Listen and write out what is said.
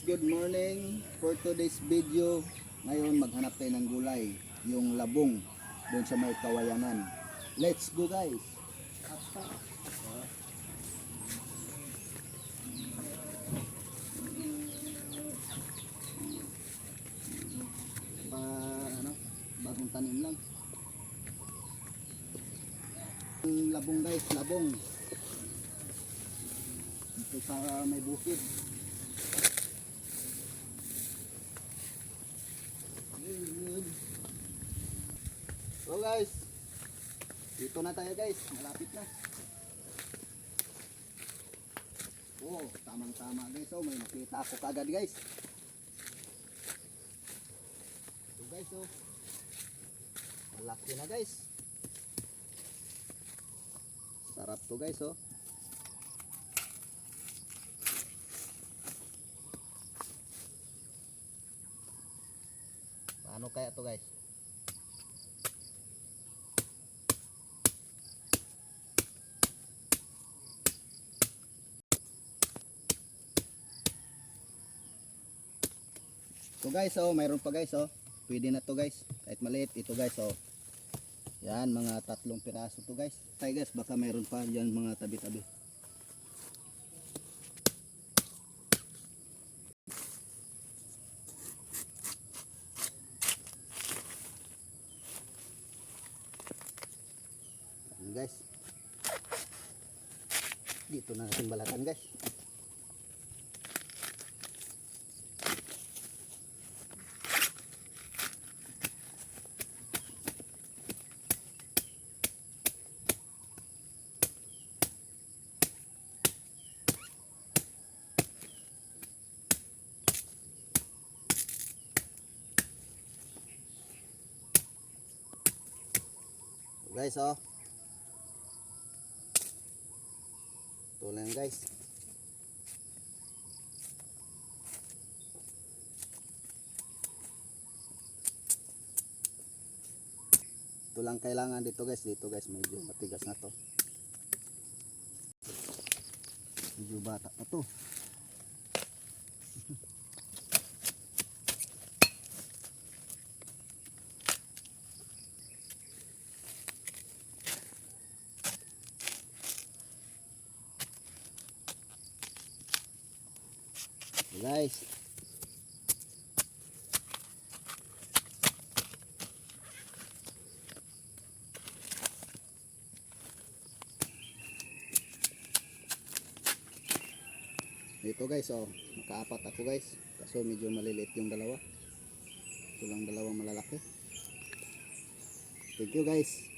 good morning. For today's video, ngayon maghanap tayo ng gulay, yung labong doon sa may kawayanan. Let's go guys. Bagong tanim lang. Labong guys, labong. Dito sa may bukid. So guys, dito na tayo guys, malapit na. Oh, tamang-tama guys. Oh, may nakita ako kagad guys. So guys, oh. Malaki na guys. Sarap to guys, oh. Paano kaya to guys? So guys, oh, mayroon pa guys, oh. Pwede na to guys. Kahit maliit ito guys, oh. Yan, mga 3 piraso to guys. Tay guys, baka mayroon pa diyan mga tabi-tabi. Yan guys. Dito na natin balatan guys. Guys, oh. Ito lang guys. Ito lang kailangan dito guys. Dito guys, medyo matigas na to. Medyo bata na to. Guys, ito guys, oh, nakaapat ako guys, kaso medyo maliliit yung dalawa. Ito lang dalawang malalaki. Thank you guys.